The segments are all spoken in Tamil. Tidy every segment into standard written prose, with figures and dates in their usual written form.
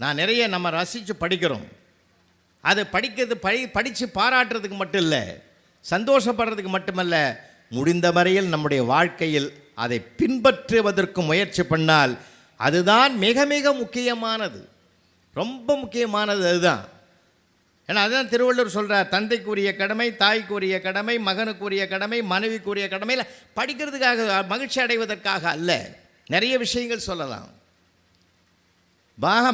நான் நிறைய நம்ம ரசித்து படிக்கிறோம். அது படிக்கிறது படித்து பாராட்டுறதுக்கு மட்டும் இல்லை, சந்தோஷப்படுறதுக்கு மட்டுமல்ல, முடிந்த வரையில் நம்முடைய வாழ்க்கையில் அதை பின்பற்றுவதற்கு முயற்சி பண்ணால் அதுதான் மிக மிக முக்கியமானது, ரொம்ப முக்கியமானது அதுதான். ஏன்னா அதுதான் திருவள்ளுவர் சொல்கிறார், தந்தைக்குரிய கடமை, தாய்க்குரிய கடமை, மகனுக்குரிய கடமை, மனைவிக்குரிய கடமையில் படிக்கிறதுக்காக மகிழ்ச்சி அடைவதற்காக அல்ல. நிறைய விஷயங்கள் சொல்லலாம்.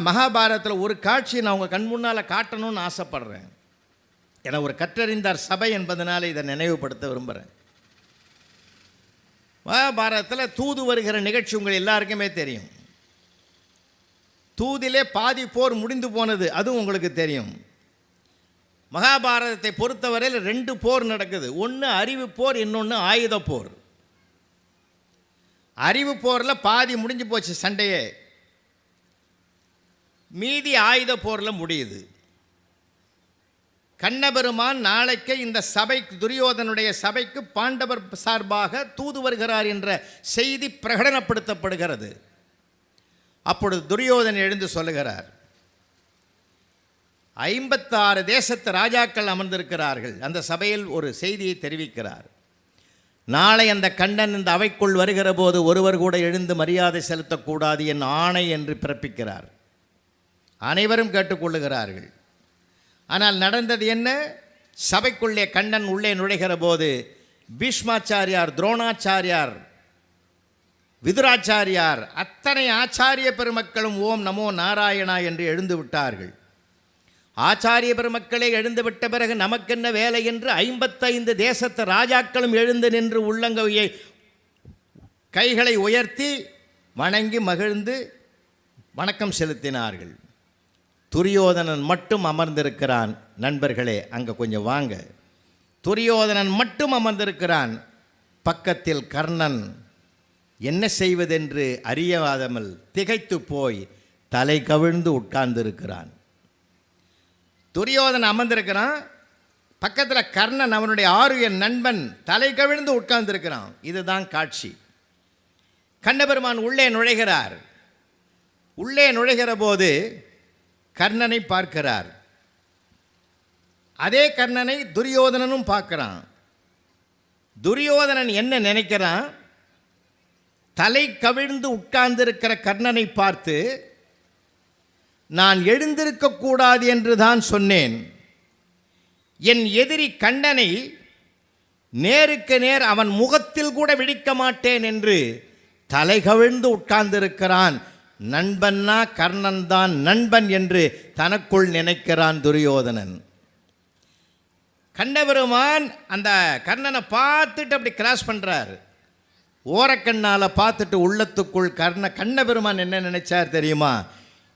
மகாபாரதத்தில் ஒரு காட்சியை நான் உங்கள் கண் முன்னால் காட்டணும்னு ஆசைப்படுறேன். ஏன்னா ஒரு கற்றறிந்தார் சபை என்பதனால இதை நினைவுபடுத்த விரும்புகிறேன். மகாபாரதத்தில் தூது வருகிற நிகழ்ச்சி உங்கள் எல்லாருக்குமே தெரியும். தூதிலே பாதி போர் முடிந்து போனது, அதுவும் உங்களுக்கு தெரியும். மகாபாரதத்தை பொறுத்தவரையில் 2 போர் நடக்குது. ஒன்று அறிவு போர், இன்னொன்று ஆயுத போர். அறிவு போரில் பாதி முடிஞ்சு போச்சு சண்டையே, மீதி ஆயுத போரில் முடியுது. கண்ணபெருமான் நாளைக்கு இந்த சபைக்கு, துரியோதனுடைய சபைக்கு பாண்டவர் சார்பாக தூது வருகிறார் என்ற செய்தி பிரகடனப்படுத்தப்படுகிறது. அப்பொழுது துரியோதன் எழுந்து சொல்லுகிறார், 56 தேசத்து ராஜாக்கள் அமர்ந்திருக்கிறார்கள். அந்த சபையில் ஒரு செய்தியை தெரிவிக்கிறார். நாளை அந்த கண்ணன் இந்த அவைக்குள் வருகிற போது ஒருவர் கூட எழுந்து மரியாதை செலுத்தக்கூடாது என் ஆணை என்று பிறப்பிக்கிறார். அனைவரும் கேட்டுக்கொள்ளுகிறார்கள். ஆனால் நடந்தது என்ன? சபைக்குள்ளே கண்ணன் உள்ளே நுழைகிற போது பீஷ்மாச்சாரியார், துரோணாச்சாரியார், விதுராச்சாரியார், அத்தனை ஆச்சாரிய பெருமக்களும் ஓம் நமோ நாராயணா என்று எழுந்து விட்டார்கள். ஆச்சாரிய பெருமக்களே எழுந்துவிட்ட பிறகு நமக்கென்ன வேலை என்று 55 தேசத்து ராஜாக்களும் எழுந்து நின்று உள்ளங்கையை கைகளை உயர்த்தி வணங்கி மகிழ்ந்து வணக்கம் செலுத்தினார்கள். துரியோதனன் மட்டும் அமர்ந்திருக்கிறான். நண்பர்களே, அங்கே கொஞ்சம் வாங்க. துரியோதனன் மட்டும் அமர்ந்திருக்கிறான். பக்கத்தில் கர்ணன் என்ன செய்வதென்று அறியாதமல் திகைத்து போய் தலை கவிழ்ந்து உட்கார்ந்திருக்கிறான். துரியோதனன் அமர்ந்திருக்கிறான், பக்கத்தில் கர்ணன் அவனுடைய ஆருய நண்பன் தலை கவிழ்ந்து உட்கார்ந்திருக்கிறான். இதுதான் காட்சி. கண்ணபெருமான் உள்ளே நுழைகிறார். உள்ளே நுழைகிற போது கர்ணனை பார்க்கிறார். அதே கர்ணனை துரியோதனனும் பார்க்கிறான். துரியோதனன் என்ன நினைக்கிறான்? தலை கவிழ்ந்து உட்கார்ந்திருக்கிற கர்ணனை பார்த்து, நான் எழுந்திருக்கக்கூடாது என்று தான் சொன்னேன். என் எதிரி கண்ணனை நேருக்கு நேர் அவன் முகத்தில் கூட விழிக்க மாட்டேன் என்று தலை கவிழ்ந்து உட்கார்ந்திருக்கிறான். நண்பன்னா கர்ணன் தான் நண்பன் என்று தனக்குள் நினைக்கிறான் துரியோதனன். கண்ணபெருமான் அந்த கர்ணனை பார்த்துட்டு அப்படி கிராஸ் பண்ணுறார். ஓரக்கண்ணால் பார்த்துட்டு உள்ளத்துக்குள் கண்ணபெருமான் என்ன நினைச்சார் தெரியுமா?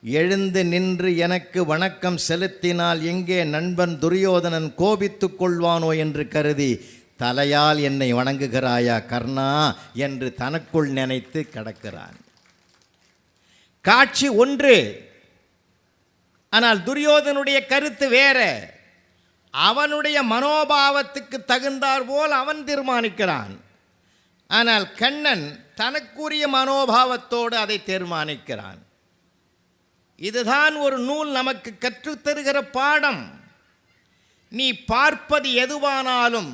எழுந்து நின்று எனக்கு வணக்கம் செலுத்தினால் எங்கே நண்பன் துரியோதனன் கோபித்து கொள்வானோ என்று கருதி தலையால் என்னை வணங்குகிறாயா கர்ணா என்று தனக்குள் நினைத்து கடக்கிறான். காட்சி ஒன்று. ஆனால் துரியோதனுடைய கருத்து வேற. அவனுடைய மனோபாவத்துக்கு தகுந்தார் போல் அவன் தீர்மானிக்கிறான். ஆனால் கண்ணன் தனக்குரிய மனோபாவத்தோடு அதை தீர்மானிக்கிறான். இதுதான் ஒரு நூல் நமக்கு கற்றுத்தருகிற பாடம். நீ பார்ப்பது எதுவானாலும்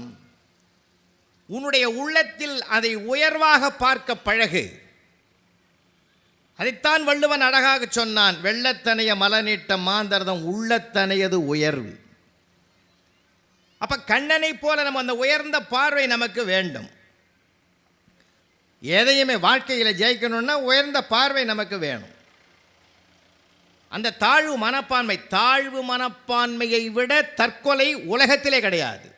உன்னுடைய உள்ளத்தில் அதை உயர்வாக பார்க்க பழகு. அதைத்தான் வள்ளுவன் அழகாக சொன்னான், வெள்ளத்தனைய மலநீட்ட மாந்தர்தம் உள்ளத்தனையது உயர்வு. அப்ப கண்ணனை போல நம்ம அந்த உயர்ந்த பார்வை நமக்கு வேண்டும். எதையுமே வாழ்க்கையில் ஜெயிக்கணும்னா உயர்ந்த பார்வை நமக்கு வேணும். அந்த தாழ்வு மனப்பான்மையை விட தற்கொலை உலகத்திலே கிடையாது.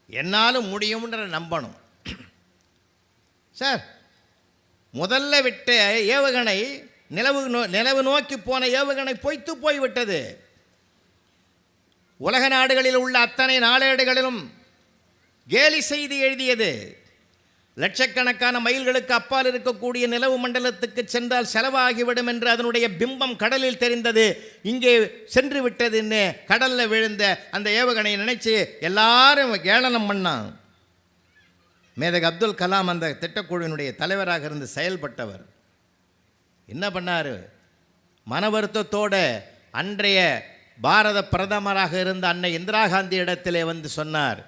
என்னாலும் முடியும்ன்ற நம்பணும். சார், முதல்ல விட்ட ஏவுகணை நிலவு நோக்கி போன ஏவுகணை பொய்த்து போய்விட்டது. உலக நாடுகளில் உள்ள அத்தனை நாளேடுகளிலும் கேலி செய்தி எழுதியது. லட்சக்கணக்கான மைல்களுக்கு அப்பால் இருக்கக்கூடிய நிலவு மண்டலத்துக்கு சென்றால் செலவாகிவிடும் என்று அதனுடைய பிம்பம் கடலில் தெரிந்தது. இங்கே சென்று விட்டதுன்னு கடலில் விழுந்த அந்த ஏவுகணையை நினைச்சு எல்லாரும் ஏளனம் பண்ணான். மேதகு அப்துல் கலாம் அந்த திட்டக்குழுவினுடைய தலைவராக இருந்து செயல்பட்டவர் என்ன பண்ணார்? மன வருத்தத்தோட அன்றைய பாரத பிரதமராக இருந்த அன்னை இந்திரா காந்தி இடத்திலே வந்து சொன்னார்,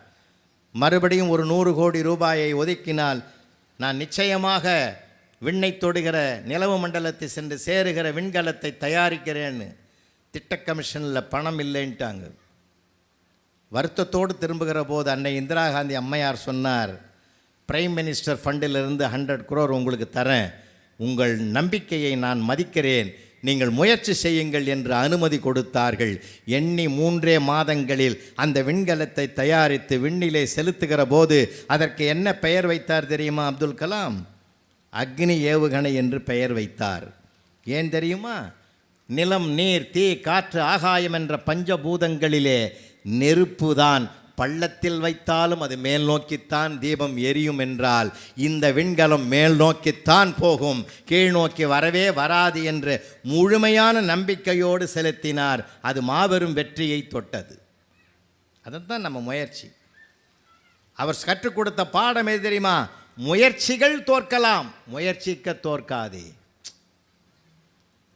மறுபடியும் ஒரு 100 கோடி ரூபாயை ஒதுக்கினால் நான் நிச்சயமாக விண்ணை தொடுகிற நிலவு மண்டலத்தை சென்று சேருகிற விண்கலத்தை தயாரிக்கிறேன்னு. திட்ட கமிஷனில் பணம் இல்லைன்ட்டாங்க. வருத்தத்தோடு திரும்புகிற போது அன்னை இந்திரா காந்தி அம்மையார் சொன்னார், பிரைம் மினிஸ்டர் ஃபண்டிலிருந்து 100 crore உங்களுக்கு தரேன், உங்கள் நம்பிக்கையை நான் மதிக்கிறேன், நீங்கள் முயற்சி செய்யுங்கள் என்று அனுமதி கொடுத்தார்கள். எண்ணி 3 மாதங்களில் அந்த விண்கலத்தை தயாரித்து விண்ணிலே செலுத்துகிற போது அதற்கு என்ன பெயர் வைத்தார் தெரியுமா? அப்துல் கலாம் அக்னி ஏவுகணை என்று பெயர் வைத்தார். ஏன் தெரியுமா? நிலம், நீர், தீ, காற்று, ஆகாயம் என்ற பஞ்சபூதங்களிலே நெருப்பு தான் பள்ளத்தில் வைத்தாலும் அது மேல் நோக்கித்தான் தீபம் எரியும் என்றால் இந்த விண்கலம் மேல் நோக்கித்தான் போகும், கீழ் நோக்கி வரவே வராது என்று முழுமையான நம்பிக்கையோடு செலுத்தினார். அது மாபெரும் வெற்றியை தொட்டது. அதுதான் நம்ம முயற்சி. அவர் கற்றுக் கொடுத்த பாடம் எது தெரியுமா? முயற்சிகள் தோற்கலாம், முயற்சிக்க தோற்காதே.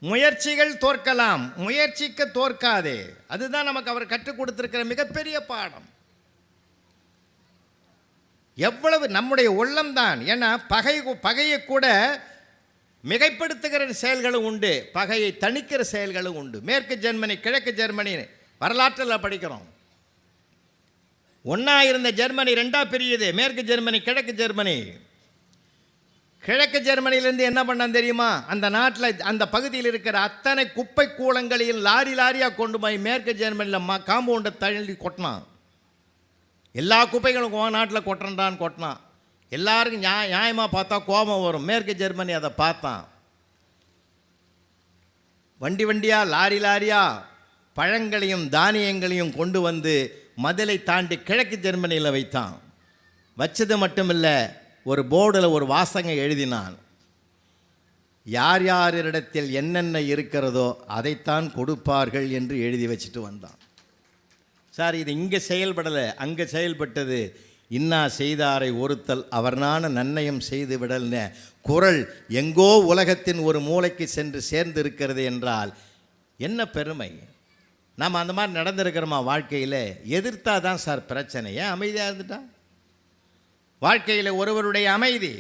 முயற்சிகள் தோற்கலாம், முயற்சிக்க தோற்காதே. அதுதான் நமக்கு அவர் கற்றுக் கொடுத்திருக்கிற மிகப்பெரிய பாடம். எவ்வளவு நம்முடைய உள்ளம்தான். ஏன்னா பகையை கூட மிகைப்படுத்துகிற செயல்களும் உண்டு, பகையை தணிக்கிற செயல்களும் உண்டு. மேற்கு ஜெர்மனி, கிழக்கு ஜெர்மனி வரலாற்றில் படிக்கிறோம். ஒன்றா இருந்த ஜெர்மனி 2ஆ பிரியுது. மேற்கு ஜெர்மனி, கிழக்கு ஜெர்மனி. கிழக்கு ஜெர்மனியிலேருந்து என்ன பண்ணான் தெரியுமா? அந்த நாட்டில் அந்த பகுதியில் இருக்கிற அத்தனை குப்பை கூலங்களையும் லாரி லாரியாக கொண்டு போய் மேற்கு ஜெர்மனியில் காம்பவுண்டை தள்ளி கொட்டினான். எல்லா குப்பைகளும் நாட்டில் கொட்டினான். எல்லாருக்கும் நியாயமாக பார்த்தா கோபம் வரும். மேற்கு ஜெர்மனி அதை பார்த்தான். வண்டி வண்டியாக லாரி லாரியாக பழங்களையும் தானியங்களையும் கொண்டு வந்து மதிலை தாண்டி கிழக்கு ஜெர்மனியில் வைத்தான். வச்சது மட்டுமில்லை, ஒரு போர்டில் ஒரு வாசகம் எழுதினான். யார் யாரிடத்தில் என்னென்ன இருக்கிறதோ அதைத்தான் கொடுப்பார்கள் என்று எழுதி வச்சுட்டு வந்தான். சார், இது இங்கே செயல்படலை, அங்கே செயல்பட்டது. இன்னா செய்தாரை ஒருத்தல் அவர்னான நன்னயம் செய்து விடல்ன குரல் எங்கோ உலகத்தின் ஒரு மூலைக்கு சென்று சேர்ந்து இருக்கிறது என்றால் என்ன பெருமை. நாம் அந்த மாதிரி நடந்திருக்கிறோமா? வாழ்க்கையில் எதிர்த்தா தான் சார் பிரச்சனை. ஏன் அமைதியாக இருந்துட்டா? வாழ்க்கையில் ஒருவருடைய அமைதி,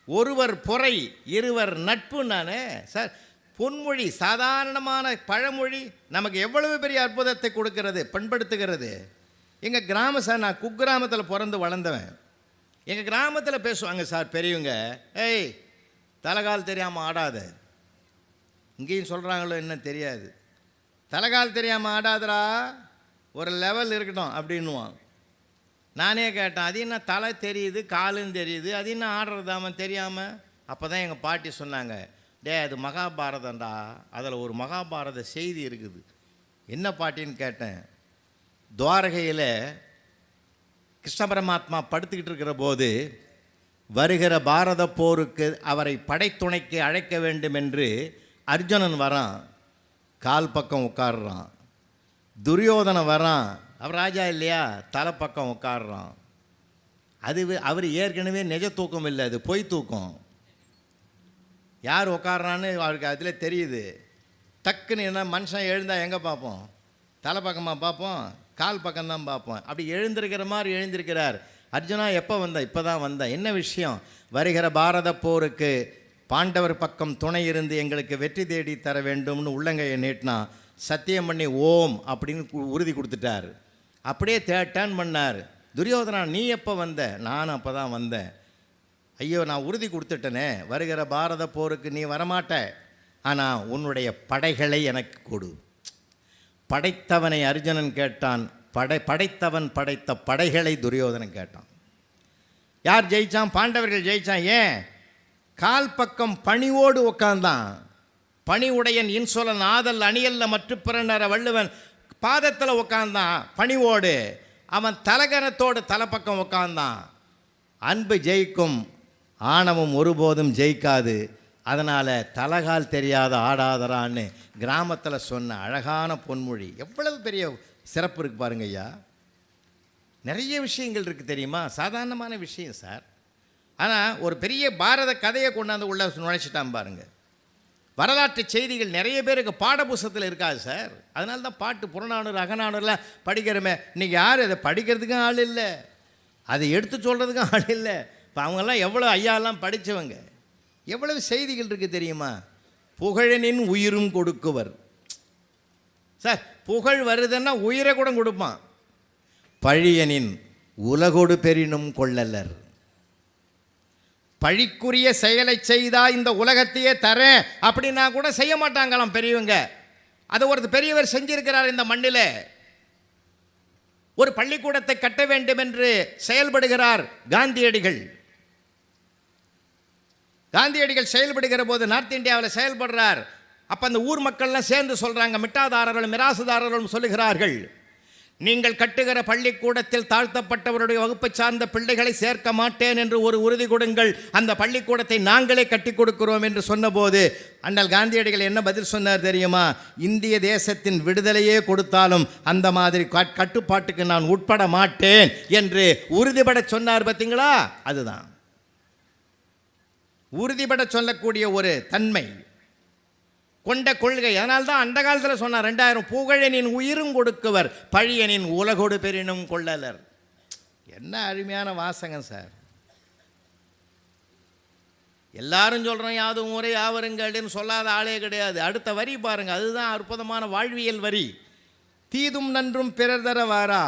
ஒருவர் பொறை, இருவர் நட்பு. நானே சார், பொன்மொழி, சாதாரணமான பழமொழி நமக்கு எவ்வளவு பெரிய அற்புதத்தை கொடுக்கிறது, பண்படுத்துகிறது. எங்கள் கிராமம் சார், நான் குக்கிராமத்தில் பிறந்து வளர்ந்தவன். எங்கள் கிராமத்தில் பேசுவாங்க சார் பெரியவங்க, ஏய் தலைகால் தெரியாமல் ஆடாத. இங்கேயும் சொல்கிறாங்களோ என்ன தெரியாது, தலைகால் தெரியாமல் ஆடாதரா, ஒரு லெவல் இருக்கட்டும் அப்படின்னுவான். நானே கேட்டேன், அது என்ன தலை தெரியுது காலும் தெரியுது, அது என்ன ஆடுறதாம தெரியாமல்? அப்போ தான் எங்கள் பாட்டி சொன்னாங்க, டே அது மகாபாரதம்டா, அதில் ஒரு மகாபாரத செய்தி இருக்குது. என்ன பாட்டின்னு கேட்டேன். துவாரகையில் கிருஷ்ண பரமாத்மா படுத்துக்கிட்டு இருக்கிற போது வருகிற பாரத போருக்கு அவரை படைத்துணைக்கு அழைக்க வேண்டும் என்று அர்ஜுனன் வரான், கால் பக்கம் உட்காடுறான். துரியோதனன் வரான், அவர் ராஜா இல்லையா, தலை பக்கம் உட்காடுறான். அவர் ஏற்கனவே நிஜ தூக்கம் இல்லை, அது பொய் தூக்கம். யார் உட்காடுறான்னு அவருக்கு அதில் தெரியுது. டக்குன்னு என்ன மனுஷன் எழுந்தால் எங்கே பார்ப்போம்? தலை பக்கமாக பார்ப்போம், கால் பக்கம்தான் பார்ப்போம். அப்படி எழுந்திருக்கிற மாதிரி எழுந்திருக்கிறார். அர்ஜுனா எப்போ வந்த? இப்போ தான் வந்தேன். என்ன விஷயம்? வருகிற பாரத போருக்கு பாண்டவர் பக்கம் துணை இருந்து எங்களுக்கு வெற்றி தேடி தர வேண்டும்னு உள்ளங்கையை நீட்டினா, சத்தியம் பண்ணி ஓம் அப்படின்னு உறுதி கொடுத்துட்டார். அப்படியே டேர்ன் பண்ணார். துரியோதனா நீ எப்போ வந்த? நானும் அப்போ தான் வந்தேன். ஐயோ நான் உறுதி கொடுத்துட்டனே, வருகிற பாரத போருக்கு நீ வரமாட்ட, ஆனால் உன்னுடைய படைகளை எனக்கு கொடு. படைத்தவனை அர்ஜுனன் கேட்டான், படைத்தவன் படைத்த படைகளை துரியோதனன் கேட்டான். யார் ஜெயித்தான்? பாண்டவர்கள் ஜெயித்தான். ஏன்? கால் பக்கம் பணிவோடு உட்கார்ந்தான். பணி உடையன் இன்சொலன் ஆதல் அணியல்ல மற்ற பிறனர வள்ளுவன் பாதத்தில் உட்கார்ந்தான் பணிவோடு. அவன் தலகனத்தோடு தலைப்பக்கம் உட்கார்ந்தான். அன்பு ஜெயிக்கும், ஆணவம் ஒருபோதும் ஜெயிக்காது. அதனால் தலகால் தெரியாத ஆடாதரான்னு கிராமத்தில் சொன்ன அழகான பொன்மொழி. எவ்வளவு பெரிய சிறப்பு இருக்குது பாருங்க ஐயா. நிறைய விஷயங்கள் இருக்குது தெரியுமா? சாதாரணமான விஷயம் சார். ஆனால் ஒரு பெரிய பாரத கதையை கொண்டாந்து உள்ள நுழைச்சிட்டான் பாருங்க. வரலாற்று செய்திகள் நிறைய பேருக்கு பாடப்புஸ்தகத்தில் இருக்காது சார். அதனால தான் பாட்டு புறநானூறு அகநானூறுலாம் படிக்கிறோமே. இன்றைக்கி யார் அதை படிக்கிறதுக்கும் ஆள் இல்லை, அதை எடுத்து சொல்கிறதுக்கும் ஆள் இல்லை. இப்போ அவங்கெல்லாம் எவ்வளோ ஐயாலாம் படித்தவங்க, எவ்வளவு செய்திகள் இருக்குது தெரியுமா? புகழனின் உயிரும் கொடுக்குவர் சார். புகழ் வருதுன்னா உயிரை கூட கொடுப்பான். பழியனின் உலகோடு பெரினும் கொள்ளலர். பழிக்குரிய செயலை செய்தா இந்த உலகத்தையே தரேன் அப்படின்னா கூட செய்ய மாட்டாங்களாம் பெரியவங்க. அதை ஒரு பெரியவர் செஞ்சிருக்கிறார் இந்த மண்ணில். ஒரு பள்ளிக்கூடத்தை கட்ட வேண்டும் என்று செயல்படுகிறார் காந்தியடிகள். காந்தியடிகள் செயல்படுகிற போது நார்த் இந்தியாவில் செயல்படுறார். அப்போ அந்த ஊர் மக்கள்லாம் சேர்ந்து சொல்கிறாங்க, மிட்டாதாரர்களும் மிராசுதாரர்களும் சொல்லுகிறார்கள், நீங்கள் கட்டுகிற பள்ளிக்கூடத்தில் தாழ்த்தப்பட்டவருடைய வகுப்பை சார்ந்த பிள்ளைகளை சேர்க்க மாட்டேன் என்று ஒரு உறுதி கொடுங்கள், அந்த பள்ளிக்கூடத்தை நாங்களே கட்டி கொடுக்கிறோம் என்று சொன்னபோது அண்ணல் காந்தியடிகள் என்ன பதில் சொன்னார் தெரியுமா? இந்திய தேசத்தின் விடுதலையே கொடுத்தாலும் அந்த மாதிரி கட்டுப்பாட்டுக்கு நான் உட்பட மாட்டேன் என்று உறுதிபட சொன்னார். பார்த்தீங்களா? அதுதான் உறுதிபட சொல்லக்கூடிய ஒரு தன்மை கொண்ட கொள்கை. அதனால்தான் அந்த காலத்தில் சொன்னார் 2000 புகழனின் உயிரும் கொடுக்குவர், பழியனின் உலகோடு பெரினும் கொள்ளலர். என்ன அருமையான வாசகம் சார். எல்லாரும் சொல்கிறோம் யாதும் ஊரே யாவருங்கள்னு சொல்லாத ஆளே கிடையாது. அடுத்த வரி பாருங்க, அதுதான் அற்புதமான வாழ்வியல் வரி. தீதும் நன்றும் பிறர் தர வாரா.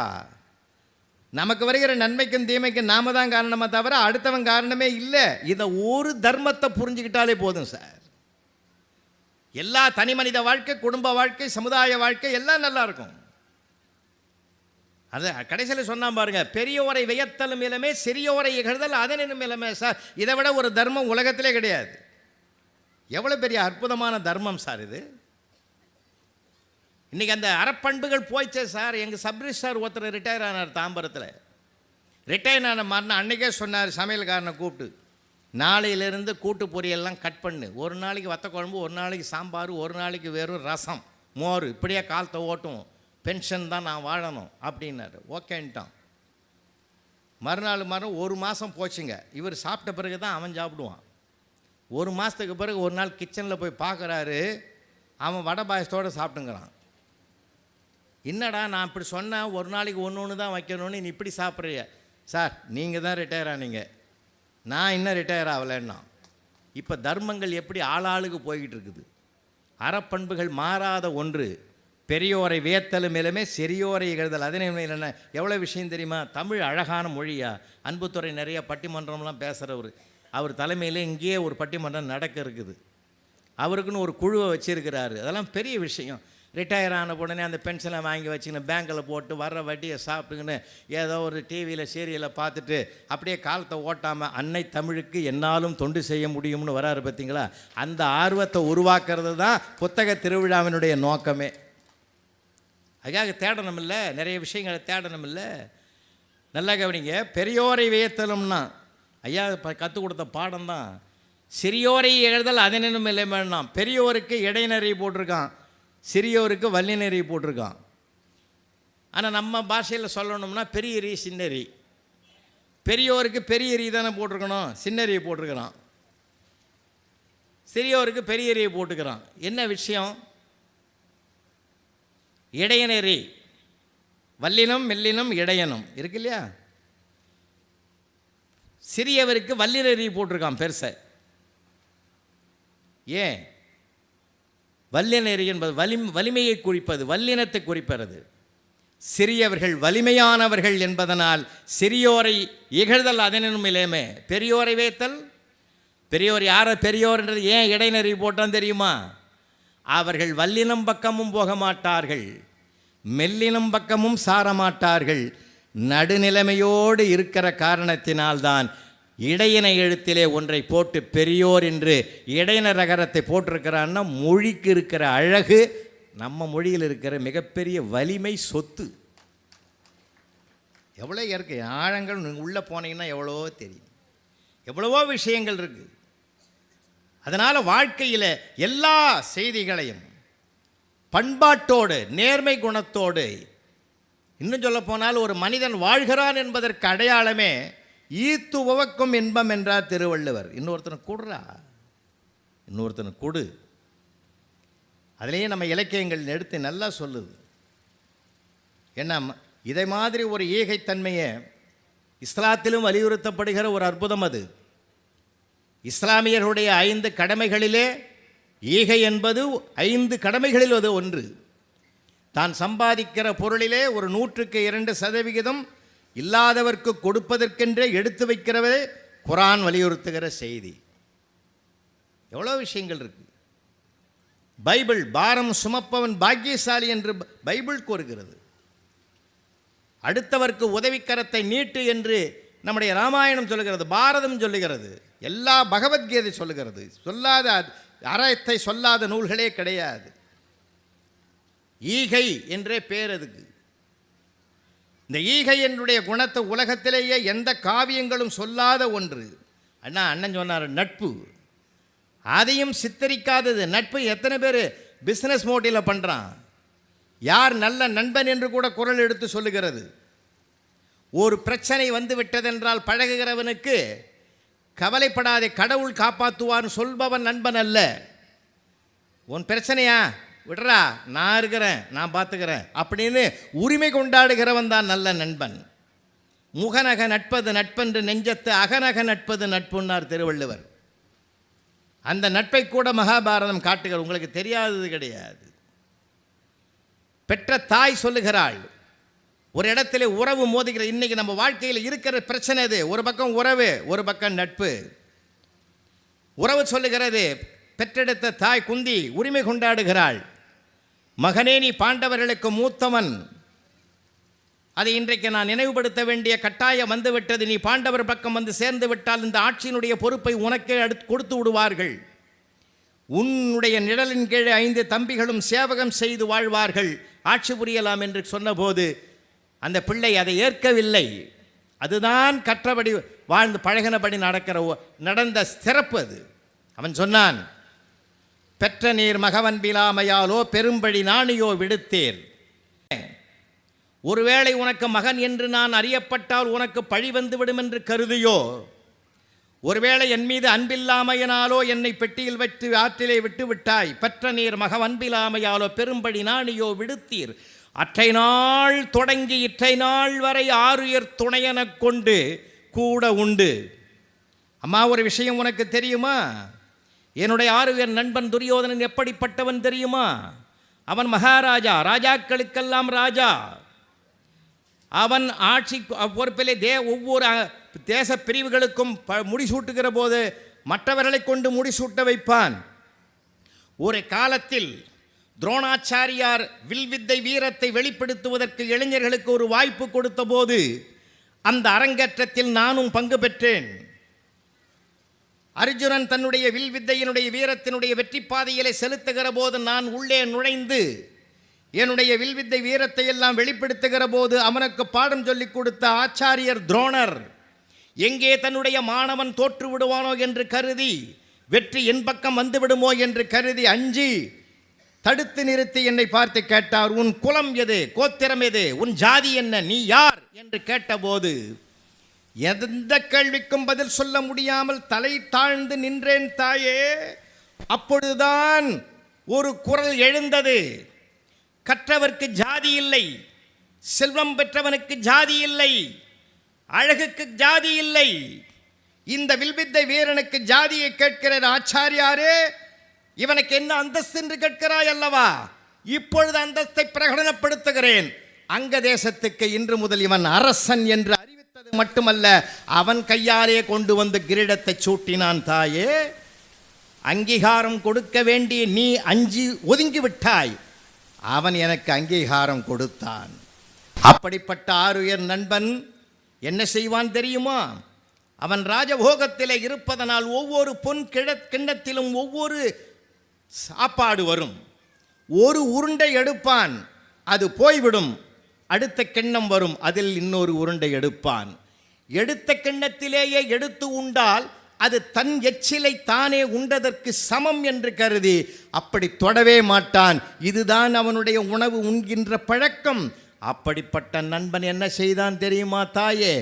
நமக்கு வருகிற நன்மைக்கும் தீமைக்கும் நாம தான் காரணமாக தவிர அடுத்தவன் காரணமே இல்லை. இதை ஒரு தர்மத்தை புரிஞ்சுக்கிட்டாலே போதும் சார். எல்லா தனி மனித வாழ்க்கை, குடும்ப வாழ்க்கை, சமுதாய வாழ்க்கை எல்லாம் நல்லா இருக்கும். அது கடைசியில் சொன்னா பாருங்க, பெரியோரை வியத்தலும் இளமே, சிறியோரை இகழ்தல் அதனினும் இளமே. சார், இதை விட ஒரு தர்மம் உலகத்திலே கிடையாது. எவ்வளோ பெரிய அற்புதமான தர்மம் சார் இது. இன்றைக்கி அந்த அறப்பண்புகள் போயிச்சே சார். எங்கள் சப்ரிஸ்டார் ஒருத்தர் ரிட்டையர் ஆனார் தாம்பரத்தில். ரிட்டையர் ஆன மறுநாள் அன்றைக்கே சொன்னார் சமையல்காரனை கூப்பிட்டு, நாளையிலேருந்து கூட்டு பொரியெல்லாம் கட் பண்ணு, ஒரு நாளைக்கு வத்த குழம்பு, ஒரு நாளைக்கு சாம்பார், ஒரு நாளைக்கு வெறும் ரசம் மோர், இப்படியே காலத்தை ஓட்டும், பென்ஷன் தான் நான் வாழணும் அப்படின்னாரு. ஓகேன்ட்டான். மறுநாள் ஒரு மாதம் போச்சுங்க. இவர் சாப்பிட்ட பிறகு தான் அவன் சாப்பிடுவான். ஒரு மாதத்துக்கு பிறகு ஒரு நாள் கிச்சனில் போய் பார்க்குறாரு, அவன் வடை பாயசத்தோடு சாப்பிட்டுங்கிறான். என்னடா நான் இப்படி சொன்னேன், ஒரு நாளைக்கு ஒன்று தான் வைக்கணும்னு நீ இப்படி சாப்பிட்றிய? சார், நீங்கள் தான் ரிட்டையர் ஆனீங்க, நான் இன்னும் ரிட்டையர் ஆகலைன்னா. இப்போ தர்மங்கள் எப்படி ஆளாளுக்கு போய்கிட்டு இருக்குது. அறப்பண்புகள் மாறாத ஒன்று. பெரியோரை வியத்தலும் மேலுமே சிறியோரை இகழ்தல் அதனை என்ன. எவ்வளோ விஷயம் தெரியுமா? தமிழ் அழகான மொழியா. அன்புத்துறை நிறைய பட்டிமன்றம்லாம் பேசுகிறவர். அவர் தலைமையில் இங்கேயே ஒரு பட்டிமன்றம் நடக்க இருக்குது. அவருக்குன்னு ஒரு குழுவை வச்சுருக்கிறாரு. அதெல்லாம் பெரிய விஷயம். ரிட்டையர் ஆன உடனே அந்த பென்ஷனை வாங்கி வச்சுக்கின்னு பேங்கில் போட்டு வர்ற வட்டியை சாப்பிட்டுக்கின்னு ஏதோ ஒரு டிவியில் சீரியலை பார்த்துட்டு அப்படியே காலத்தை ஓட்டாமல் அன்னை தமிழுக்கு என்னாலும் தொண்டு செய்ய முடியும்னு வராரு. பார்த்தீங்களா? அந்த ஆர்வத்தை உருவாக்குறது தான் புத்தக திருவிழாவினுடைய நோக்கமே. அதுக்காக தேடணும் இல்லை, நிறைய விஷயங்களை தேடணும் இல்லை. நல்லா கவனிங்க. பெரியோரை வியத்தலும்னா ஐயா கற்றுக் கொடுத்த பாடம் தான். சிறியோரை எழுதல் அதனும் இல்லை வேணாம். பெரியோருக்கு இடைநெறி போட்டிருக்கான், சிறியோருக்கு வல்லினரி போட்டிருக்கான். ஆனால் நம்ம பாஷையில் சொல்லணும்னா பெரியரி சின்னரி. பெரியோருக்கு பெரியரி தானே போட்டிருக்கணும், சின்னரி போட்டிருக்கிறான். சிறியோருக்கு பெரியரியை போட்டுக்கிறான். என்ன விஷயம்? இடையனரி, வல்லினம் மெல்லினம் இடையனம் இருக்கு இல்லையா? சிறியவருக்கு வல்லினரி போட்டிருக்கான் பெருசை. ஏன்? வல்லினரி என்பது வலிமையை குறிப்பது, வல்லினத்தை குறிப்பது. சிறியவர்கள் வலிமையானவர்கள் என்பதனால் சிறியோரை இகழ்தல் அதனும் இலேமே. பெரியோரை வைத்தல். பெரியோர் யாரை பெரியோர்ன்றது ஏன் இடைநெறி போட்டான் தெரியுமா? அவர்கள் வல்லினம் பக்கமும் போக மாட்டார்கள், மெல்லினம் பக்கமும் சாரமாட்டார்கள். நடுநிலைமையோடு இருக்கிற காரணத்தினால்தான் இடையின எழுத்திலே ஒன்றை போட்டு பெரியோர் என்று இடையின ரகரத்தை போட்டிருக்கிறான்னா மொழிக்கு இருக்கிற அழகு, நம்ம மொழியில் இருக்கிற மிகப்பெரிய வலிமை, சொத்து. எவ்வளோ இருக்கு ஆழங்கள். உள்ளே போனீங்கன்னா எவ்வளவோ தெரியும், எவ்வளவோ விஷயங்கள் இருக்குது. அதனால் வாழ்க்கையில் எல்லா செய்திகளையும் பண்பாட்டோடு நேர்மை குணத்தோடு, இன்னும் சொல்ல போனால் ஒரு மனிதன் வாழ்கிறான் என்பதற்கு அடையாளமே ஈத்து உவக்கும் இன்பம் என்றார் திருவள்ளுவர். இன்னொருத்தனை கொடுறா, இன்னொருத்தனை கொடு, அதிலேயே நம்ம இலக்கியங்கள் எடுத்து நல்லா சொல்லுது. ஏன்னா இதை மாதிரி ஒரு ஈகைத்தன்மையை இஸ்லாத்திலும் வலியுறுத்தப்படுகிற ஒரு அற்புதம் அது. இஸ்லாமியர்களுடைய 5 கடமைகளிலே ஈகை என்பது 5 கடமைகளில் அது ஒன்று. தான் சம்பாதிக்கிற பொருளிலே ஒரு 100க்கு 2% இல்லாதவர்க்கு கொடுப்பதற்கென்றே எடுத்து வைக்கிறவே குர்ஆன் வலியுறுத்துகிற செய்தி. எவ்வளோ விஷயங்கள் இருக்கு. பைபிள் பாரம் சுமப்பவன் பாக்கியசாலி என்று பைபிள் கூறுகிறது. அடுத்தவர்க்கு உதவிக்கரத்தை நீட்டு என்று நம்முடைய ராமாயணம் சொல்லுகிறது, பாரதம் சொல்லுகிறது, எல்லா பகவத்கீதை சொல்லுகிறது. சொல்லாத அறத்தை சொல்லாத நூல்களே கிடையாது. ஈகை என்றே பேர் அதுக்கு. இந்த ஈகை என்னுடைய குணத்தை உலகத்திலேயே எந்த காவியங்களும் சொல்லாத ஒன்று. அண்ணன் சொன்னார் நட்பு, அதையும் சித்தரிக்காதது. நட்பு எத்தனை பேர் பிஸ்னஸ் மோட்டில் பண்ணுறான். யார் நல்ல நண்பன் என்று கூட குரல் எடுத்து சொல்லுகிறது. ஒரு பிரச்சனை வந்து விட்டதென்றால் பழகுகிறவனுக்கு கவலைப்படாதே, கடவுள் காப்பாற்றுவான்னு சொல்பவன் நண்பன் அல்ல. உன் பிரச்சனையா விடுறா, நான் இருக்கிறேன், நான் பார்த்துக்கிறேன் அப்படின்னு உரிமை கொண்டாடுகிறவன் தான் நல்ல நண்பன். முகநக நட்பது நட்பென்று நெஞ்சத்து அகநக நட்பது நட்புன்னார் திருவள்ளுவர். அந்த நட்பை கூட மகாபாரதம் காட்டுகிற, உங்களுக்கு தெரியாதது கிடையாது. பெற்ற தாய் சொல்லுகிறாள், ஒரு இடத்துல உறவு மோதுகிற. இன்னைக்கு நம்ம வாழ்க்கையில் இருக்கிற பிரச்சனை இது. ஒரு பக்கம் உறவு, ஒரு பக்கம் நட்பு. உறவு சொல்லுகிறது, பெற்றெடுத்த தாய் குந்தி உரிமை கொண்டாடுகிறாள். மகனே, நீ பாண்டவர்களுக்கு மூத்தவன், அதை இன்றைக்கு நான் நினைவுபடுத்த வேண்டிய கட்டாயம் வந்துவிட்டது. நீ பாண்டவர் பக்கம் வந்து சேர்ந்து விட்டால் இந்த ஆட்சியினுடைய பொறுப்பை உனக்கே கொடுத்து விடுவார்கள். உன்னுடைய நிழலின் கீழே 5 தம்பிகளும் சேவகம் செய்து வாழ்வார்கள், ஆட்சி புரியலாம் என்று சொன்னபோது அந்த பிள்ளை அதை ஏற்கவில்லை. அதுதான் கற்றபடி வாழ்ந்து பழகினபடி நடந்த சிறப்பு அது. அவன் சொன்னான், பெற்ற நீர் மகவன்பிலாமையாலோ பெரும்படி நாணியோ விடுத்தேர். ஒருவேளை உனக்கு மகன் என்று நான் அறியப்பட்டால் உனக்கு பழி வந்துவிடும் என்று கருதியோ, ஒருவேளை என் மீது அன்பில்லாமையினாலோ என்னை பெட்டியில் வைத்து ஆற்றிலே விட்டு விட்டாய். பெற்ற நீர் மகவன்பிலாமையாலோ பெரும்படி நாணியோ விடுத்தீர். அற்றை நாள் தொடங்கி இற்றை நாள் வரை ஆருயர் துணையெனக் கொண்டு கூட உண்டு. அம்மா, ஒரு விஷயம் உனக்கு தெரியுமா? என்னுடைய ஆருயர் நண்பன் துரியோதனன் எப்படிப்பட்டவன் தெரியுமா? அவன் மகாராஜா, ராஜாக்களுக்கெல்லாம் ராஜா. அவன் ஆட்சி பொறுப்பிலே ஒவ்வொரு தேச பிரிவுகளுக்கும் முடிசூட்டுகிற போது மற்றவர்களை கொண்டு முடிசூட்ட வைப்பான். ஒரு காலத்தில் துரோணாச்சாரியார் வில்வித்தை வீரத்தை வெளிப்படுத்துவதற்கு இளைஞர்களுக்கு ஒரு வாய்ப்பு கொடுத்த போது அந்த அரங்கேற்றத்தில் நானும் பங்கு பெற்றேன். அர்ஜுனன் தன்னுடைய வில்வித்தையினுடைய வீரத்தினுடைய வெற்றி பாதையிலே செலுத்துகிற போது நான் உள்ளே நுழைந்து என்னுடைய வில்வித்தை வீரத்தை எல்லாம் வெளிப்படுத்துகிற போது அவனுக்கு பாடம் சொல்லிக் கொடுத்த ஆச்சாரியர் துரோணர் எங்கே தன்னுடைய மாணவன் தோற்று விடுவானோ என்று கருதி, வெற்றி என் பக்கம் வந்து விடுமோ என்று கருதி அஞ்சி தடுத்து நிறுத்தி என்னை பார்த்து கேட்டார், உன் குலம் எது, கோத்திரம் எது, உன் ஜாதி என்ன, நீ யார் என்று கேட்டபோது எந்த கேள்விக்கும் பதில் சொல்ல முடியாமல் தலை தாழ்ந்து நின்றேன் தாயே. அப்பொழுதுதான் ஒரு குரல் எழுந்தது, கற்றவர்க்கு ஜாதி இல்லை, செல்வம் பெற்றவனுக்கு ஜாதி இல்லை, அழகுக்கு ஜாதி இல்லை. இந்த வில்வித்தை வீரனுக்கு ஜாதியை கேட்கிறார் ஆச்சாரியாரே, இவனுக்கு என்ன அந்தஸ்து என்று கேட்கிறாய் அல்லவா? இப்பொழுது அந்தஸ்தை பிரகடனப்படுத்துகிறேன். அங்க தேசத்துக்கு இன்று முதல் இவன் அரசன் என்று அறிவித்தது மட்டுமல்ல, அவன் கையாலே கொண்டு வந்து கிரீடத்தை சூட்டினான். தாயே, அங்கீகாரம் கொடுக்க வேண்டிய நீ அஞ்சி ஒதுங்கி விட்டாய், அவன் எனக்கு அங்கீகாரம் கொடுத்தான். அப்படிப்பட்ட ஆருயர் நண்பன் என்ன செய்வான் தெரியுமா? அவன் ராஜபோகத்திலே இருப்பதனால் ஒவ்வொரு பொன் கிண்ணத்திலும் ஒவ்வொரு சாப்பாடு வரும். ஒரு உருண்டை எடுப்பான், அது போய்விடும். அடுத்த கிண்ணம் வரும், அதில் இன்னொரு உருண்டை எடுப்பான். எடுத்த கிண்ணத்திலேயே எடுத்து உண்டால் அது தன் எச்சிலை தானே உண்டதற்கு சமம் என்று கருதி அப்படி தொடவே மாட்டான். இதுதான் அவனுடைய உணவு உண்கின்ற பழக்கம். அப்படிப்பட்ட நண்பன் என்ன செய்தான் தெரியுமா தாயே?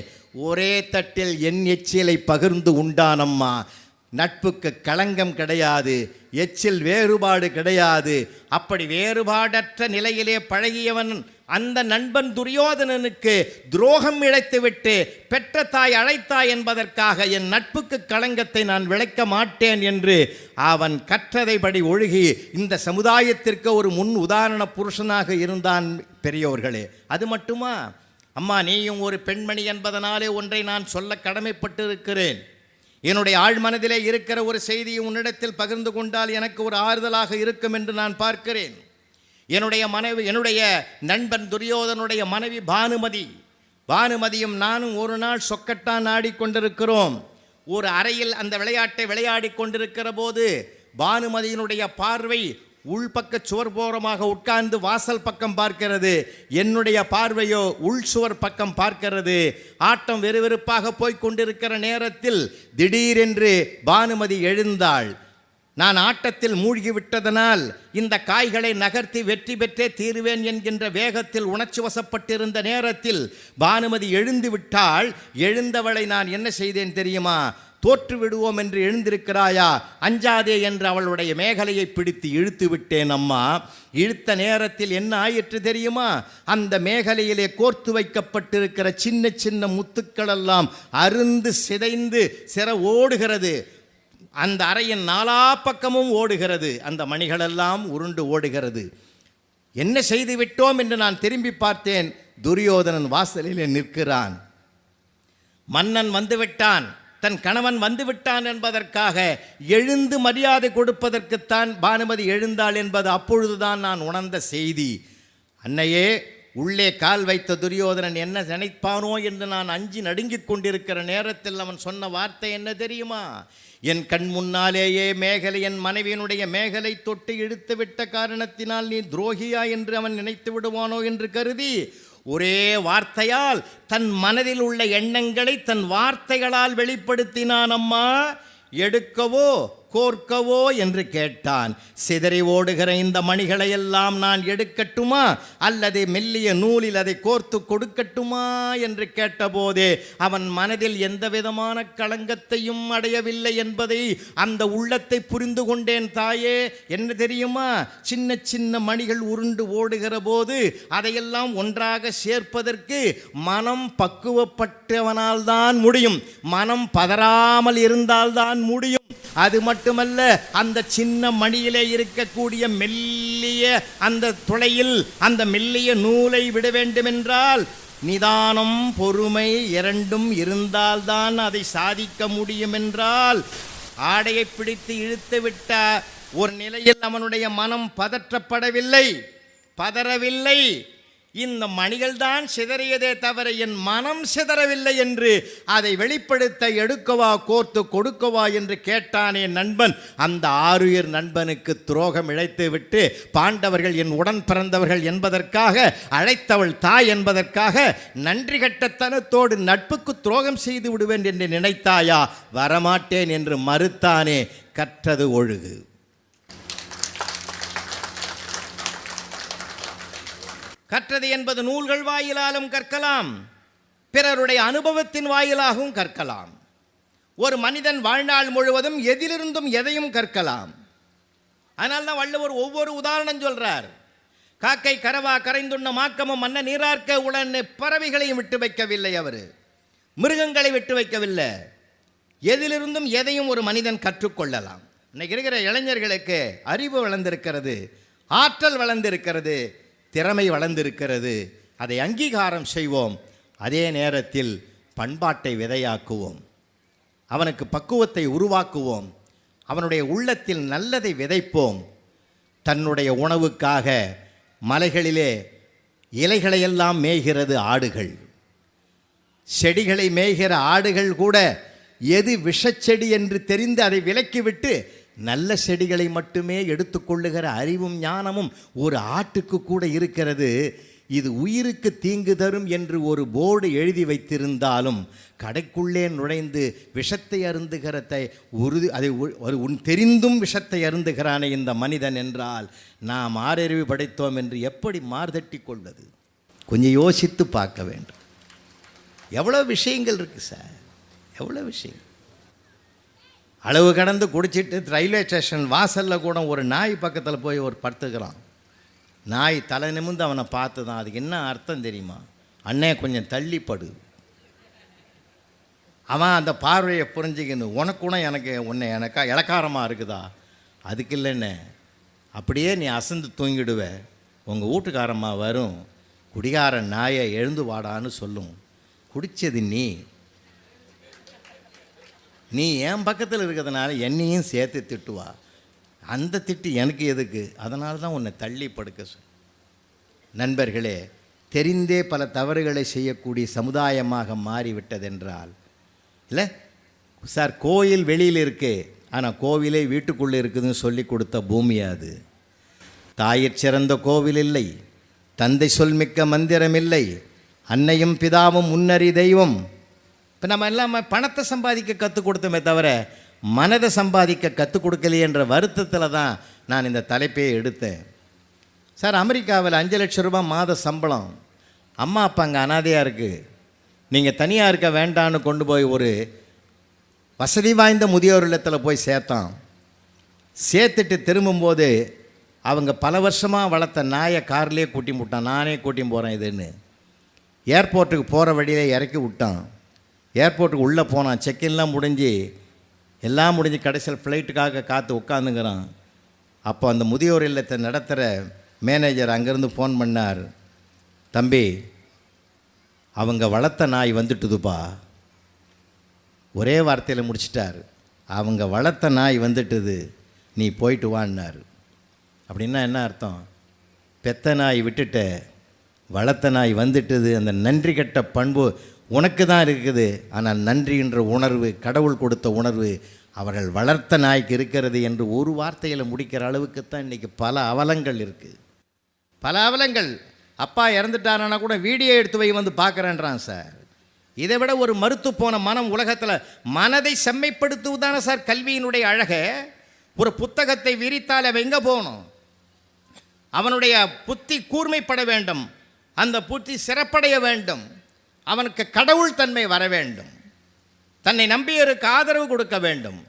ஒரே தட்டில் என் எச்சிலை பகிர்ந்து உண்டானம்மா. நட்புக்கு களங்கம் கிடையாது, எச்சில் வேறுபாடு கிடையாது. அப்படி வேறுபாடற்ற நிலையிலே பழகியவன் அந்த நண்பன் துரியோதனனுக்கு துரோகம் இழைத்துவிட்டு பெற்ற தாய் அழைத்தாய் என்பதற்காக என் நட்புக்கு களங்கத்தை நான் விளைக்க மாட்டேன் என்று அவன் கற்றதைப்படி ஒழுகி இந்த சமுதாயத்திற்கு ஒரு முன் உதாரண புருஷனாக இருந்தான். பெரியோர்களே, அது மட்டுமா? அம்மா, நீயும் ஒரு பெண்மணி என்பதனாலே ஒன்றை நான் சொல்ல கடமைப்பட்டிருக்கிறேன். என்னுடைய ஆழ்மனதிலே இருக்கிற ஒரு செய்தியை உன்னிடத்தில் பகிர்ந்து கொண்டால் எனக்கு ஒரு ஆறுதலாக இருக்கும் என்று நான் பார்க்கிறேன். என்னுடைய நண்பன் துரியோதனுடைய மனைவி பானுமதியும் நானும் ஒரு நாள் சொக்கட்டான் ஆடிக்கொண்டிருக்கிறோம். ஒரு அறையில் அந்த விளையாட்டை விளையாடி கொண்டிருக்கிற போது பானுமதியினுடைய பார்வை உள்பக்க சுவர் போரமாக உட்கார்ந்து வாசல் பக்கம் பார்க்கிறது. என்னுடைய பார்வையோ உள் சுவர் பக்கம் பார்க்கிறது. ஆட்டம் வெறுவெறுப்பாக போய்கொண்டிருக்கிற நேரத்தில் திடீரென்று பானுமதி எழுந்தாள். நான் ஆட்டத்தில் மூழ்கிவிட்டதனால் இந்த காய்களை நகர்த்தி வெற்றி பெற்றே தீருவேன் என்கின்ற வேகத்தில் உணர்ச்சி வசப்பட்டிருந்த நேரத்தில் பானுமதி எழுந்து விட்டாள். எழுந்தவளை நான் என்ன செய்தேன் தெரியுமா? தோற்று விடுவோம் என்று எழுந்திருக்கிறாயா, அஞ்சாதே என்று அவளுடைய மேகலையை பிடித்து இழுத்து விட்டேன். அம்மா, இழுத்த நேரத்தில் என்ன ஆயிற்று தெரியுமா? அந்த மேகலையிலே கோர்த்து வைக்கப்பட்டிருக்கிற சின்ன சின்ன முத்துக்களெல்லாம் அருந்து சிதைந்து சிற ஓடுகிறது. அந்த அறையின் நாலா பக்கமும் ஓடுகிறது. அந்த மணிகளெல்லாம் உருண்டு ஓடுகிறது. என்ன செய்து விட்டோம் என்று நான் திரும்பி பார்த்தேன். துரியோதனன் வாசலிலே நிற்கிறான். மன்னன் வந்துவிட்டான், தன் கணவன் வந்துவிட்டான் என்பதற்காக எழுந்து மரியாதை கொடுப்பதற்குத்தான் பானுமதி எழுந்தாள் என்பது அப்பொழுதுதான் நான் உணர்ந்த செய்தி. அன்னையே, உள்ளே கால் வைத்த துரியோதனன் என்ன நினைப்பானோ என்று நான் அஞ்சி நடுங்கிக் கொண்டிருக்கிற நேரத்தில் அவன் சொன்ன வார்த்தை என்ன தெரியுமா? என் கண் முன்னாலேயே மேகலை, என் மனைவியினுடைய மேகலை தொட்டு இழுத்து விட்ட காரணத்தினால் நீ துரோகியா என்று அவன் நினைத்து விடுவானோ என்று கருதி ஒரே வார்த்தையால் தன் மனதில் உள்ள எண்ணங்களை தன் வார்த்தைகளால் வெளிப்படுத்தினான். அம்மா, எடுக்கவோ கோர்க்கவோ என்று கேட்டான். சிதறி ஓடுகிற இந்த மணிகளை எல்லாம் நான் எடுக்கட்டுமா அல்லது மெல்லிய நூலில் அதை கோர்த்து கொடுக்கட்டுமா என்று கேட்டபோதே அவன் மனதில் எந்த விதமான களங்கத்தையும் அடையவில்லை என்பதை, அந்த உள்ளத்தை புரிந்து கொண்டேன். தாயே, என்ன தெரியுமா? சின்ன சின்ன மணிகள் உருண்டு ஓடுகிற போது அதையெல்லாம் ஒன்றாக சேர்ப்பதற்கு மனம் பக்குவப்பட்டவனால் தான் முடியும். மனம் பதறாமல் இருந்தால்தான் முடியும். அது மட்டுமல்ல, அந்த சின்ன மணியிலே இருக்கக்கூடிய மெல்லிய அந்த துளையில் அந்த மெல்லிய நூலை விட வேண்டுமென்றால் நிதானம், பொறுமை இரண்டும் இருந்தால்தான் அதை சாதிக்க முடியும். என்றால் ஆடையை பிடித்து இழுத்து விட்ட ஒரு நிலையில் அவனுடைய மனம் பதறவில்லை. இந்த மணிகள் தான் சிதறியதே தவிர என் மனம் சிதறவில்லை என்று அதை வெளிப்படுத்த எடுக்கவா கோர்த்து கொடுக்கவா என்று கேட்டானே நண்பன். அந்த ஆருயிர் நண்பனுக்கு துரோகம் இழைத்து விட்டு பாண்டவர்கள் என் உடன் பிறந்தவர்கள் என்பதற்காக, அழைத்தவள் தாய் என்பதற்காக நன்றி கட்டத்தனத்தோடு நட்புக்கு துரோகம் செய்து விடுவேன் என்று நினைத்தாயா? வரமாட்டேன் என்று மறுத்தானே. கற்றது ஒழுகு. கற்றது என்பது நூல்கள் வாயிலாலும் கற்கலாம், பிறருடைய அனுபவத்தின் வாயிலாகவும் கற்கலாம். ஒரு மனிதன் வாழ்நாள் முழுவதும் எதிலிருந்தும் எதையும் கற்கலாம். அதனால தான் வள்ளுவர் ஒவ்வொரு உதாரணம் சொல்றார். காக்கை கரவா கரைந்துண்ண மாக்கமும் மன்ன நீரார்க்க உடனே பறவைகளையும் விட்டு வைக்கவில்லை. அவர் மிருகங்களை விட்டு வைக்கவில்லை. எதிலிருந்தும் எதையும் ஒரு மனிதன் கற்றுக்கொள்ளலாம். இன்னைக்கு இருக்கிற இளைஞர்களுக்கு அறிவு வளர்ந்திருக்கிறது, ஆற்றல் வளர்ந்திருக்கிறது, திறமை வளர்ந்திருக்கிறது. அதை அங்கீகாரம் செய்வோம். அதே நேரத்தில் பண்பாட்டை விதையாக்குவோம். அவனுக்கு பக்குவத்தை உருவாக்குவோம். அவனுடைய உள்ளத்தில் நல்லதை விதைப்போம். தன்னுடைய உணவுக்காக மலைகளிலே இலைகளையெல்லாம் மேய்கிறது ஆடுகள். செடிகளை மேய்கிற ஆடுகள் கூட எது விஷச்செடி என்று தெரிந்து அதை விலக்கிவிட்டு நல்ல செடிகளை மட்டுமே எடுத்துக்கொள்ளுகிற அறிவும் ஞானமும் ஒரு ஆட்டுக்கு கூட இருக்கிறது. இது உயிருக்கு தீங்கு தரும் என்று ஒரு போர்டு எழுதி வைத்திருந்தாலும் கடைக்குள்ளே நுழைந்து விஷத்தை அருந்துகிறதை அதை தெரிந்தும் விஷத்தை அருந்துகிறானே இந்த மனிதன் என்றால் நாம் ஆறறிவு படைத்தோம் என்று எப்படி மார்தட்டி கொள்வது? கொஞ்சம் யோசித்து பார்க்க வேண்டும். எவ்வளோ விஷயங்கள் இருக்குது சார், எவ்வளோ விஷயங்கள். அளவு கடந்து குடிச்சிட்டு ரயில்வே ஸ்டேஷன் வாசலில் கூட ஒரு நாய் பக்கத்தில் போய் ஒரு படுத்துக்கிறான். நாய் தலை நிமிர்ந்து அவனை பார்த்து தான். அதுக்கு என்ன அர்த்தம் தெரியுமா? அண்ணே கொஞ்சம் தள்ளிப்படு. அவன் அந்த பார்வையை புரிஞ்சுக்கணும். உனக்குணும் எனக்கு உன்னை எனக்கா இளக்காரமாக இருக்குதா? அதுக்கு இல்லைண்ணே, அப்படியே நீ அசந்து தூங்கிடுவ. உங்கள் வீட்டுக்காரம்மா வரும், குடிகார நாயை எழுந்து வாடான்னு சொல்லும். குடித்தது நீ என் பக்கத்தில் இருக்கிறதுனால என்னையும் சேர்த்து திட்டுவா. அந்த திட்டு எனக்கு எதுக்கு? அதனால தான் உன்னை தள்ளி படுக்க நண்பர்களே, தெரிந்தே பல தவறுகளை செய்யக்கூடிய சமுதாயமாக மாறிவிட்டதென்றால் இல்லை சார், கோயில் வெளியில் இருக்கு, ஆனால் கோவிலே வீட்டுக்குள்ளே இருக்குதுன்னு சொல்லி கொடுத்த பூமி அது. தாயிற் சிறந்த கோவில் இல்லை, தந்தை சொல்மிக்க மந்திரம் இல்லை, அன்னையும் பிதாவும் முன்னறி தெய்வம். இப்போ நம்ம எல்லாம் பணத்தை சம்பாதிக்க கற்றுக் கொடுத்தோமே தவிர மனதை சம்பாதிக்க கற்றுக் கொடுக்கலையே என்ற வருத்தத்தில் தான் நான் இந்த தலைப்பையை எடுத்தேன். சார், அமெரிக்காவில் 5 லட்சம் ரூபாய் மாத சம்பளம், அம்மா அப்பா அங்கே அனாதையாக இருக்குது, நீங்கள் தனியாக இருக்க வேண்டான்னு கொண்டு போய் ஒரு வசதி வாய்ந்த முதியோர் இல்லத்தில் போய் சேர்த்தான். சேர்த்துட்டு திரும்பும்போது அவங்க பல வருஷமாக வளர்த்த நாயை கார்லேயே கூட்டி விட்டான். நானே கூட்டி போகிறேன் இதுன்னு. ஏர்போர்ட்டுக்கு போகிற வழியிலே இறக்கி விட்டான். ஏர்போர்ட்டுக்கு உள்ளே போனான். செக்கின்லாம் முடிஞ்சு எல்லாம் முடிஞ்சு கடைசியில் ஃப்ளைட்டுக்காக காத்து உட்காந்துங்கிறான். அப்போ அந்த முதியோர் இல்லத்தை நடத்துகிற மேனேஜர் அங்கேருந்து ஃபோன் பண்ணார். தம்பி, அவங்க வளர்த்த நாய் வந்துட்டுதுப்பா. ஒரே வார்த்தையில் முடிச்சிட்டார். அவங்க வளர்த்த நாய் வந்துட்டுது, நீ போயிட்டு வான்னார். அப்படின்னா என்ன அர்த்தம்? பெத்த நாய் விட்டுட்ட, வளர்த்த நாய் வந்துட்டுது. அந்த நன்றி கெட்ட பண்பு உனக்கு தான் இருக்குது. ஆனால் நன்றின்ற உணர்வு, கடவுள் கொடுத்த உணர்வு அவர்கள் வளர்த்த நாய்க்கு இருக்கிறது என்று ஒரு வார்த்தையில் முடிக்கிற அளவுக்கு தான் இன்றைக்கி பல அவலங்கள் இருக்குது. பல அவலங்கள். அப்பா இறந்துட்டாரானா கூட வீடியோ எடுத்து வை வந்து பார்க்குறேன்றான் சார். இதை விட ஒரு மறுத்து போன மனம் உலகத்தில். மனதை செம்மைப்படுத்துவதான சார் கல்வியினுடைய அழகை. ஒரு புத்தகத்தை விரித்தால் அவன் எங்கே போகணும்? அவனுடைய புத்தி கூர்மைப்பட வேண்டும், அந்த புத்தி சிறப்படைய வேண்டும், அவனுக்கு கடவுள் தன்மை வர வேண்டும், தன்னை நம்பியருக்கு ஆதரவு கொடுக்க வேண்டும்.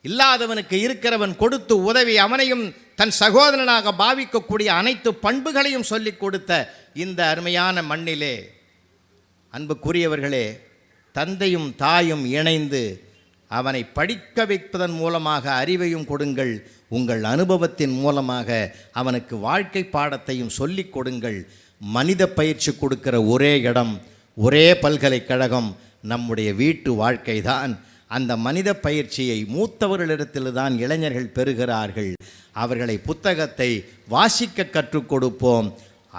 இல்லாதவனுக்கு இருக்கிறவன் கொடுத்து உதவி அவனையும் தன் சகோதரனாக பாவிக்கக்கூடிய அனைத்து பண்புகளையும் சொல்லிக் கொடுத்த இந்த அருமையான மண்ணிலே அன்புக்குரியவர்களே, தந்தையும் தாயும் இணைந்து அவனை படிக்க வைப்பதன் மூலமாக அறிவையும் கொடுங்கள், உங்கள் அனுபவத்தின் மூலமாக அவனுக்கு வாழ்க்கை பாடத்தையும் சொல்லிக் கொடுங்கள். மனித பயிற்சி கொடுக்கிற ஒரே இடம், ஒரே பல்கலைக்கழகம் நம்முடைய வீட்டு வாழ்க்கை தான். அந்த மனித பயிற்சியை மூத்தவர்களிடத்தில் தான் இளைஞர்கள் பெறுகிறார்கள். அவர்களை புத்தகத்தை வாசிக்க கற்றுக் கொடுப்போம்.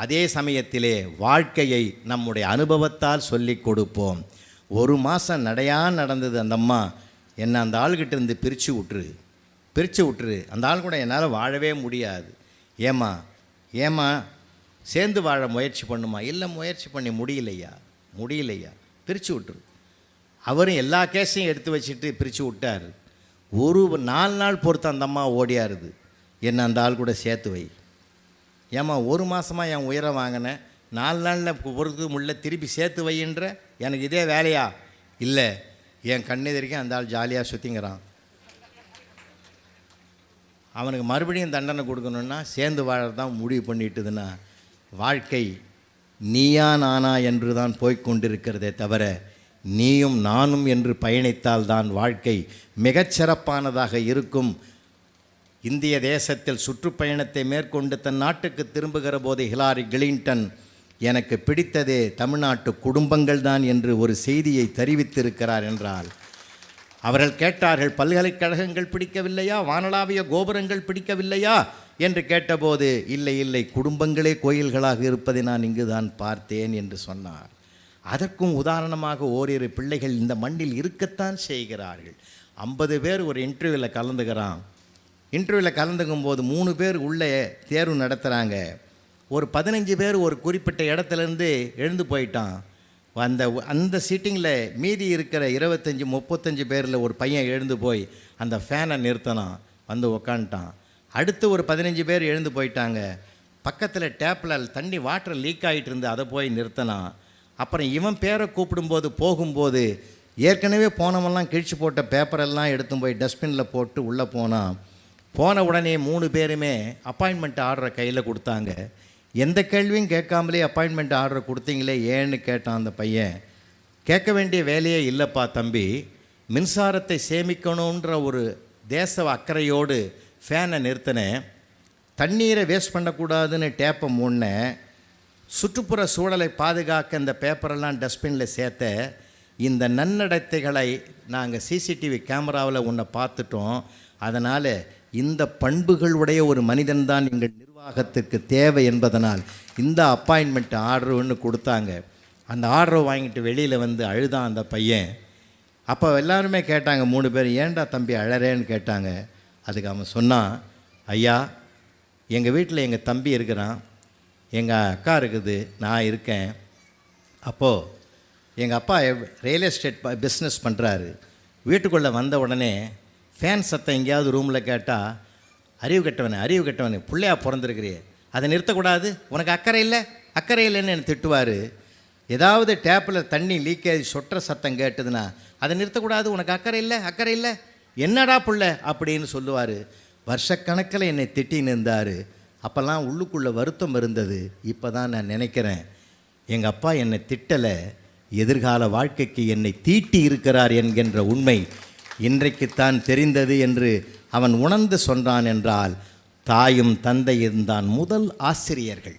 அதே சமயத்திலே வாழ்க்கையை நம்முடைய அனுபவத்தால் சொல்லிக் கொடுப்போம். 1 மாதம் நடையாக நடந்தது. அந்த அம்மா என்னை அந்த ஆள்கிட்ட இருந்து பிரித்து விட்டுரு, அந்த ஆள் கூட என்னால் வாழவே முடியாது. ஏம்மா சேர்ந்து வாழ முயற்சி பண்ணுமா? இல்லை, முயற்சி பண்ணி முடியலையா, பிரித்து விட்டுரு. அவரும் எல்லா கேஸையும் எடுத்து வச்சுட்டு பிரித்து விட்டார். ஒரு 4 நாள் பொறுத்து அந்த அம்மா ஓடியாருது, என்ன அந்த ஆள் கூட சேர்த்து வை. 1 மாதமாக என் உயிரை வாங்கினேன், 4 நாளில் பொறுத்து முடியல, திருப்பி சேர்த்து வைன்ற, எனக்கு இதே வேலையா? இல்லை, என் கண்ணெதிரிக்கும் அந்த ஆள் ஜாலியாக சுற்றிங்கிறான். அவனுக்கு மறுபடியும் தண்டனை கொடுக்கணுன்னா சேர்ந்து வாழறதான் முடிவு பண்ணிட்டுதுன்னா, வாழ்க்கை நீயா நானா என்று தான் போய்கொண்டிருக்கிறதே தவிர நீயும் நானும் என்று பயணித்தால் தான் வாழ்க்கை மிகச்சிறப்பானதாக இருக்கும். இந்திய தேசத்தில் சுற்றுப்பயணத்தை மேற்கொண்டு தன் நாட்டுக்கு திரும்புகிற போது ஹிலாரி கிளின்டன் எனக்கு பிடித்ததே தமிழ்நாட்டு குடும்பங்கள் தான் என்று ஒரு செய்தியை தெரிவித்திருக்கிறார் என்றால், அவர்கள் கேட்டார்கள், பல்கலைக்கழகங்கள் பிடிக்கவில்லையா, வானளாவிய கோபுரங்கள் பிடிக்கவில்லையா என்று கேட்டபோது, இல்லை, குடும்பங்களே கோயில்களாக இருப்பதை நான் இங்கு தான் பார்த்தேன் என்று சொன்னார். அதற்கும் உதாரணமாக ஓரிரு பிள்ளைகள் இந்த மண்ணில் இருக்கத்தான் செய்கிறார்கள். 50 பேர் ஒரு இன்டர்வியூவில் கலந்துக்கிறான். இன்டர்வியூவில் கலந்துக்கும் போது 3 பேர் உள்ளே தேர்வு நடத்துகிறாங்க. ஒரு 15 பேர் ஒரு குறிப்பிட்ட இடத்துலேருந்து எழுந்து போயிட்டான். அந்த சீட்டிங்கில் மீதி இருக்கிற 25-35 பேரில் ஒரு பையன் எழுந்து போய் அந்த ஃபேனை நிறுத்தினான், வந்து உக்காந்துட்டான். அடுத்து ஒரு 15 பேர் எழுந்து போயிட்டாங்க. பக்கத்தில் டேப்பில் தண்ணி வாட்டர் லீக் ஆகிட்டு இருந்து அதை போய் நிறுத்தினான். அப்புறம் இவன் பேரை கூப்பிடும்போது போகும்போது ஏற்கனவே போனவெல்லாம் கிழிச்சு போட்ட பேப்பரெல்லாம் எடுத்து போய் டஸ்ட்பினில் போட்டு உள்ளே போன உடனே 3 பேருமே அப்பாயின்மெண்ட் ஆர்டரை கையில் கொடுத்தாங்க. எந்த கேள்வியும் கேட்காமலே அப்பாயின்மெண்ட் ஆர்டர் கொடுத்தீங்களே ஏன்னு கேட்டான் அந்த பையன். கேட்க வேண்டிய வேலையே இல்லைப்பா தம்பி, மின்சாரத்தை சேமிக்கணுன்ற ஒரு தேச அக்கறையோடு ஃபேனை நிறுத்தினேன், தண்ணீரை வேஸ்ட் பண்ணக்கூடாதுன்னு டேப்பை மூடினேன், சுற்றுப்புற சூழலை பாதுகாக்க இந்த பேப்பரெல்லாம் டஸ்ட்பினில் சேர்த்த, இந்த நன்னடத்தைகளை நாங்கள் சிசிடிவி கேமராவில் உன்னை பார்த்துட்டோம், அதனால் இந்த பண்புகள் உடைய ஒரு மனிதன்தான் எங்கள் நிர்வாகத்துக்கு தேவை என்பதனால் இந்த அப்பாயின்மெண்ட் ஆர்டர்னு கொடுத்தாங்க. அந்த ஆர்டரை வாங்கிட்டு வெளியில் வந்து அழுதான் அந்த பையன். அப்போ எல்லாருமே கேட்டாங்க, 3 பேர், ஏன்டா தம்பி அழறேன்னு கேட்டாங்க. அதுக்கு அவன் சொன்னான், ஐயா எங்கள் வீட்டில் எங்கள் தம்பி இருக்கிறான், எங்கள் அக்கா இருக்குது, நான் இருக்கேன். அப்போது எங்கள் அப்பா ரியல் எஸ்டேட் பிஸ்னஸ் பண்ணுறாரு. வீட்டுக்குள்ளே வந்த உடனே ஃபேன் சத்தம் எங்கேயாவது ரூமில் கேட்டால், அறிவு கெட்டவனே பிள்ளையா பிறந்திருக்கிறியே, அதை நிறுத்தக்கூடாது, உனக்கு அக்கறை இல்லைன்னு என்னை திட்டுவார். ஏதாவது டேப்பில் தண்ணி லீக்கேஜ் சொட்டுற சத்தம் கேட்டதுன்னா, அதை நிறுத்தக்கூடாது, உனக்கு அக்கறை இல்லை, என்னடா புள்ள அப்படின்னு சொல்லுவார். வருஷக்கணக்கில் என்னை திட்டின்னு இருந்தார். அப்போல்லாம் உள்ளுக்குள்ளே வருத்தம் இருந்தது. இப்போ தான் நான் நினைக்கிறேன், எங்கள் அப்பா என்னை திட்டலை, எதிர்கால வாழ்க்கைக்கு என்னை தீட்டி இருக்கிறார் என்கின்ற உண்மை இன்றைக்குத்தான் தெரிந்தது என்று அவன் உணர்ந்து சொன்னான் என்றால், தாயும் தந்தையும் தான் முதல் ஆசிரியர்கள்.